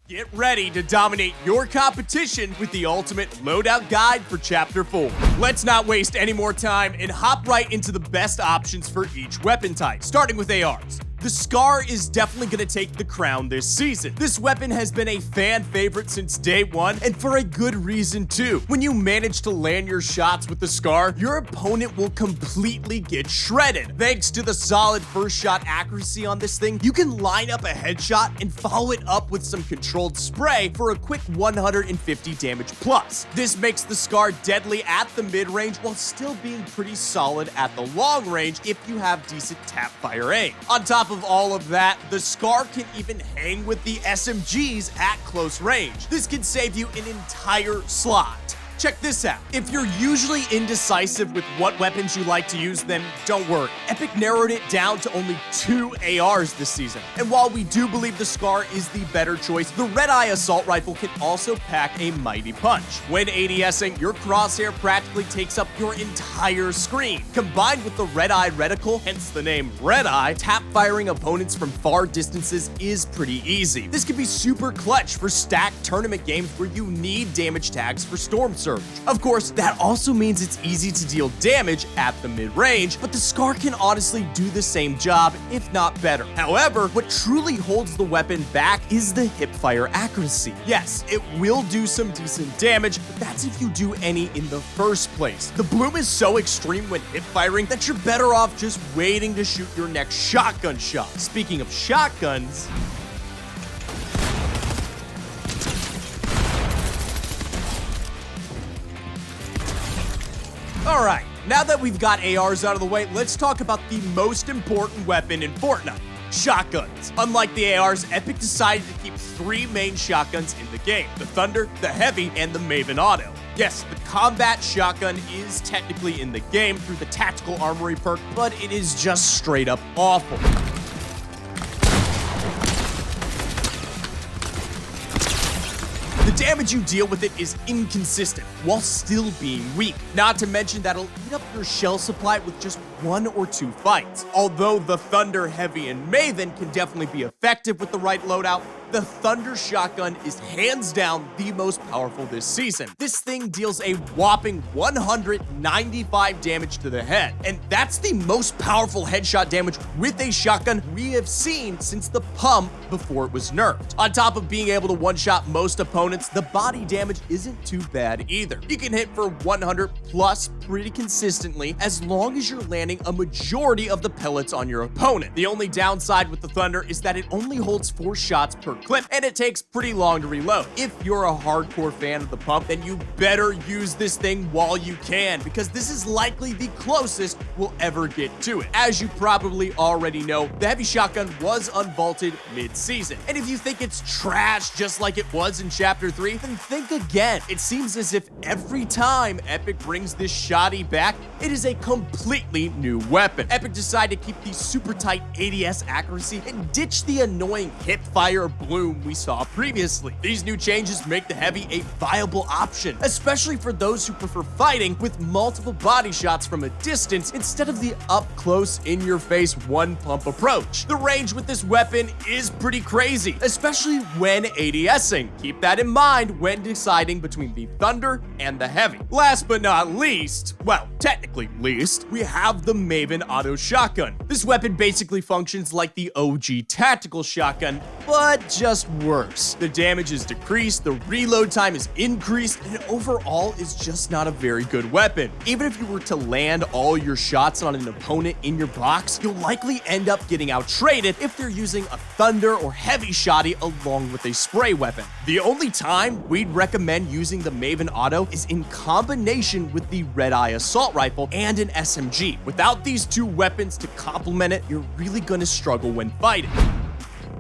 Get ready to dominate your competition with the ultimate loadout guide for Chapter 4. Let's not waste any more time and hop right into the best options for each weapon type, starting with ARs. The Scar is definitely going to take the crown this season. This weapon has been a fan favorite since day one, and for a good reason too. When you manage to land your shots with the Scar, your opponent will completely get shredded. Thanks to the solid first shot accuracy on this thing, you can line up a headshot and follow it up with some controlled spray for a quick 150 damage plus. This makes the Scar deadly at the mid-range while still being pretty solid at the long range if you have decent tap fire aim. On top of all of that, the Scar can even hang with the SMGs at close range. This can save you an entire slot. Check this out. If you're usually indecisive with what weapons you like to use, then don't worry. Epic narrowed it down to only 2 ARs this season. And while we do believe the Scar is the better choice, the Red-Eye Assault Rifle can also pack a mighty punch. When ADSing, your crosshair practically takes up your entire screen. Combined with the Red-Eye Reticle, hence the name Red-Eye, tap firing opponents from far distances is pretty easy. This can be super clutch for stacked tournament games where you need damage tags for Storm Surge. Of course, that also means it's easy to deal damage at the mid-range, but the Scar can honestly do the same job, if not better. However, what truly holds the weapon back is the hipfire accuracy. Yes, it will do some decent damage, but that's if you do any in the first place. The bloom is so extreme when hip firing that you're better off just waiting to shoot your next shotgun shot. Speaking of shotguns, alright, now that we've got ARs out of the way, let's talk about the most important weapon in Fortnite, shotguns. Unlike the ARs, Epic decided to keep 3 main shotguns in the game, the Thunder, the Heavy, and the Maven Auto. Yes, the combat shotgun is technically in the game through the tactical armory perk, but it is just straight up awful. The damage you deal with it is inconsistent, while still being weak. Not to mention that'll eat up your shell supply with just 1 or 2 fights. Although the Thunder, Heavy, and Maven can definitely be effective with the right loadout, the Thunder shotgun is hands down the most powerful this season. This thing deals a whopping 195 damage to the head, and that's the most powerful headshot damage with a shotgun we have seen since the pump before it was nerfed. On top of being able to one-shot most opponents, the body damage isn't too bad either. You can hit for 100 plus pretty consistently as long as you're landing a majority of the pellets on your opponent. The only downside with the Thunder is that it only holds 4 shots per clip, and it takes pretty long to reload. If you're a hardcore fan of the pump, then you better use this thing while you can, because this is likely the closest we'll ever get to it. As you probably already know, the Heavy shotgun was unvaulted mid-season, and if you think it's trash just like it was in Chapter 3, then think again. It seems as if every time Epic brings this shoddy back, it is a completely new weapon. Epic decided to keep the super tight ADS accuracy and ditch the annoying hip fire bloom we saw previously. These new changes make the Heavy a viable option, especially for those who prefer fighting with multiple body shots from a distance instead of the up-close, in-your-face, one-pump approach. The range with this weapon is pretty crazy, especially when ADSing. Keep that in mind when deciding between the Thunder and the Heavy. Last but not least, well, technically least, we have the Maven Auto Shotgun. This weapon basically functions like the OG tactical shotgun, but just worse. The damage is decreased, the reload time is increased, and overall is just not a very good weapon. Even if you were to land all your shots on an opponent in your box, you'll likely end up getting out-traded if they're using a Thunder or Heavy shotty along with a spray weapon. The only time we'd recommend using the Maven Auto is in combination with the Red-Eye Assault Rifle and an SMG. Without these 2 weapons to complement it, you're really gonna struggle when fighting.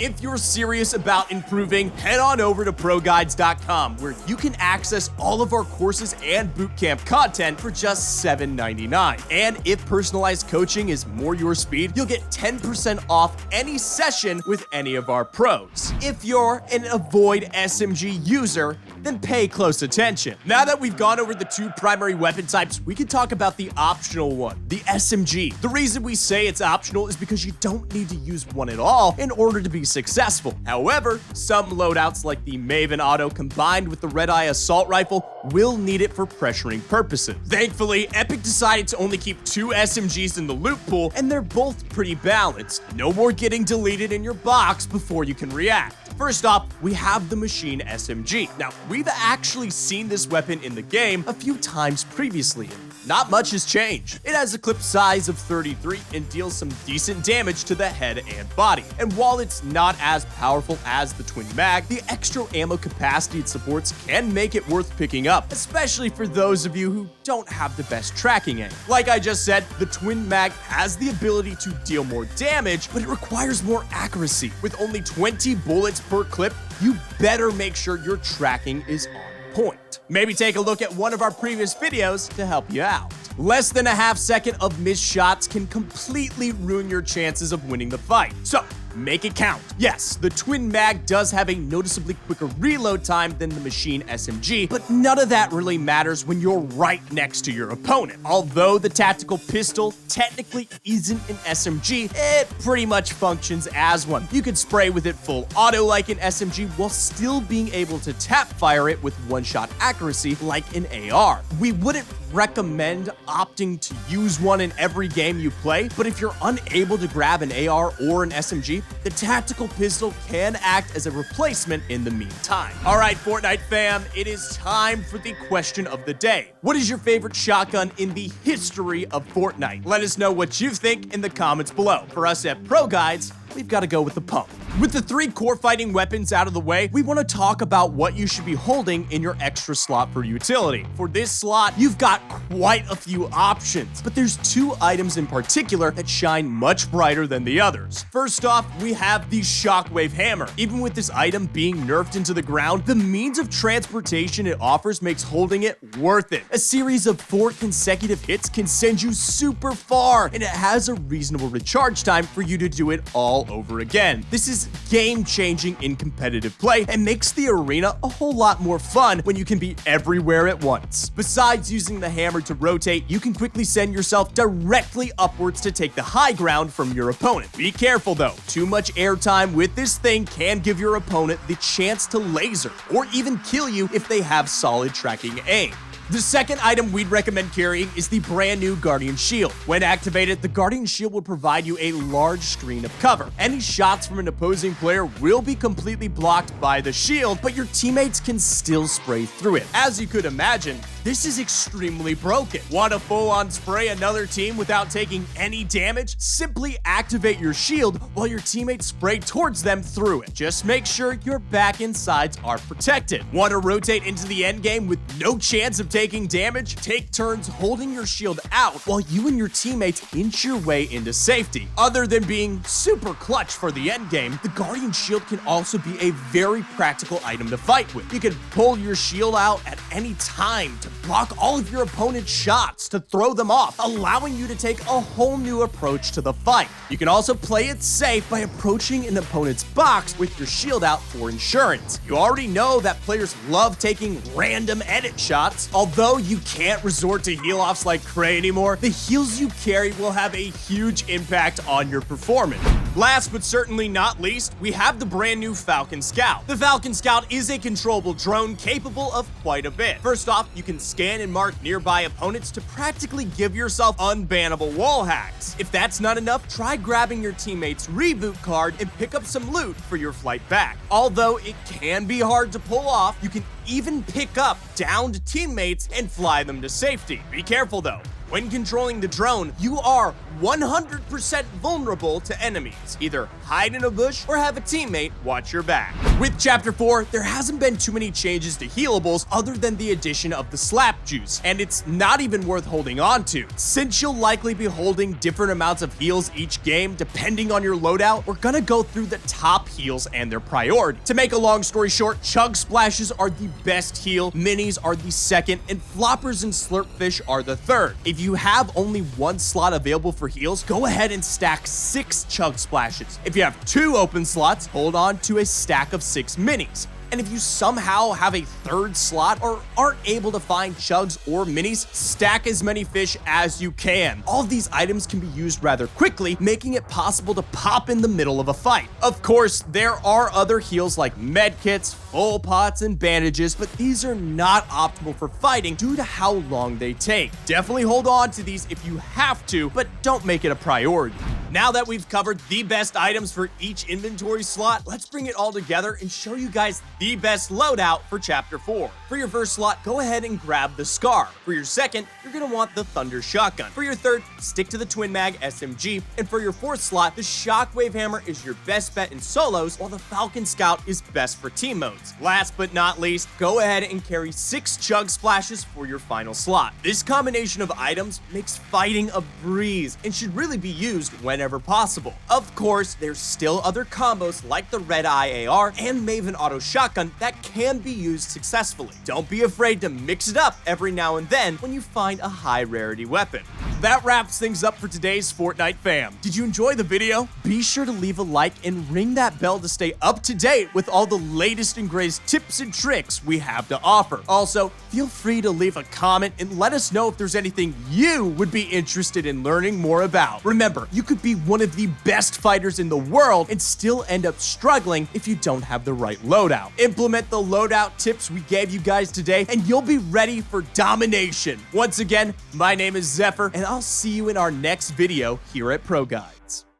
If you're serious about improving, head on over to ProGuides.com, where you can access all of our courses and bootcamp content for just $7.99. And if personalized coaching is more your speed, you'll get 10% off any session with any of our pros. If you're an Avoid SMG user, then pay close attention. Now that we've gone over the two primary weapon types, we can talk about the optional one, the SMG. The reason we say it's optional is because you don't need to use one at all in order to be successful. However, some loadouts like the Maven Auto combined with the Red Eye Assault Rifle will need it for pressuring purposes. Thankfully, Epic decided to only keep two SMGs in the loot pool, and they're both pretty balanced. No more getting deleted in your box before you can react. First off, we have the Machine SMG. Now, we've actually seen this weapon in the game a few times previously, and not much has changed. It has a clip size of 33 and deals some decent damage to the head and body. And while it's not as powerful as the Twin Mag, the extra ammo capacity it supports can make it worth picking up, especially for those of you who don't have the best tracking aim. Like I just said, the Twin Mag has the ability to deal more damage, but it requires more accuracy. With only 20 bullets per clip, you better make sure your tracking is on point. Maybe take a look at one of our previous videos to help you out. Less than a half second of missed shots can completely ruin your chances of winning the fight. So, make it count. Yes, the Twin Mag does have a noticeably quicker reload time than the Machine SMG, but none of that really matters when you're right next to your opponent. Although the Tactical Pistol technically isn't an SMG, it pretty much functions as one. You can spray with it full auto like an SMG while still being able to tap fire it with one-shot accuracy like an AR. We wouldn't recommend opting to use one in every game you play, but if you're unable to grab an AR or an SMG, the Tactical Pistol can act as a replacement in the meantime. All right, Fortnite fam, it is time for the question of the day. What is your favorite shotgun in the history of Fortnite? Let us know what you think in the comments below. For us at ProGuides, we've got to go with the pump. With the three core fighting weapons out of the way, we want to talk about what you should be holding in your extra slot for utility. For this slot, you've got quite a few options, but there's two items in particular that shine much brighter than the others. First off, we have the Shockwave Hammer. Even with this item being nerfed into the ground, the means of transportation it offers makes holding it worth it. A series of 4 consecutive hits can send you super far, and it has a reasonable recharge time for you to do it all over again. This is game-changing in competitive play and makes the arena a whole lot more fun when you can be everywhere at once. Besides using the hammer to rotate, you can quickly send yourself directly upwards to take the high ground from your opponent. Be careful though, too much airtime with this thing can give your opponent the chance to laser or even kill you if they have solid tracking aim. The second item we'd recommend carrying is the brand new Guardian Shield. When activated, the Guardian Shield will provide you a large screen of cover. Any shots from an opposing player will be completely blocked by the shield, but your teammates can still spray through it. As you could imagine, this is extremely broken. Want to full-on spray another team without taking any damage? Simply activate your shield while your teammates spray towards them through it. Just make sure your back and sides are protected. Want to rotate into the endgame with no chance of taking damage? Take turns holding your shield out while you and your teammates inch your way into safety. Other than being super clutch for the endgame, the Guardian Shield can also be a very practical item to fight with. You can pull your shield out at any time to block all of your opponent's shots, to throw them off, allowing you to take a whole new approach to the fight. You can also play it safe by approaching an opponent's box with your shield out for insurance. You already know that players love taking random edit shots. Although you can't resort to heal-offs like Cray anymore, the heals you carry will have a huge impact on your performance. Last but certainly not least, we have the brand new Falcon Scout. The Falcon Scout is a controllable drone capable of quite a bit. First off, you can scan and mark nearby opponents to practically give yourself unbannable wall hacks. If that's not enough, try grabbing your teammate's reboot card and pick up some loot for your flight back. Although it can be hard to pull off, you can even pick up downed teammates and fly them to safety. Be careful though. When controlling the drone, you are 100% vulnerable to enemies. Either hide in a bush or have a teammate watch your back. With Chapter 4, there hasn't been too many changes to healables other than the addition of the slap juice, and it's not even worth holding on to. Since you'll likely be holding different amounts of heals each game depending on your loadout, we're gonna go through the top heals and their priority. To make a long story short, Chug Splashes are the best heal, Minis are the second, and Floppers and Slurpfish are the third. If you have only one slot available for heals, go ahead and stack 6 Chug Splashes. If you have 2 open slots, hold on to a stack of 6 Minis. And if you somehow have a third slot or aren't able to find chugs or minis, stack as many fish as you can. All of these items can be used rather quickly, making it possible to pop in the middle of a fight. Of course, there are other heals like medkits, full pots, and bandages, but these are not optimal for fighting due to how long they take. Definitely hold on to these if you have to, but don't make it a priority. Now that we've covered the best items for each inventory slot, let's bring it all together and show you guys the best loadout for Chapter 4. For your first slot, go ahead and grab the Scar. For your second, you're going to want the Thunder Shotgun. For your third, stick to the Twin Mag SMG. And for your fourth slot, the Shockwave Hammer is your best bet in solos, while the Falcon Scout is best for team modes. Last but not least, go ahead and carry 6 Chug Splashes for your final slot. This combination of items makes fighting a breeze and should really be used whenever possible. Of course, there's still other combos like the Red Eye AR and Maven Auto Shotgun that can be used successfully. Don't be afraid to mix it up every now and then when you find a high rarity weapon. That wraps things up for today's Fortnite fam. Did you enjoy the video? Be sure to leave a like and ring that bell to stay up to date with all the latest and greatest tips and tricks we have to offer. Also, feel free to leave a comment and let us know if there's anything you would be interested in learning more about. Remember, you could be one of the best fighters in the world and still end up struggling if you don't have the right loadout. Implement the loadout tips we gave you guys today and you'll be ready for domination. Once again, my name is Zephyr and I'll see you in our next video here at ProGuides.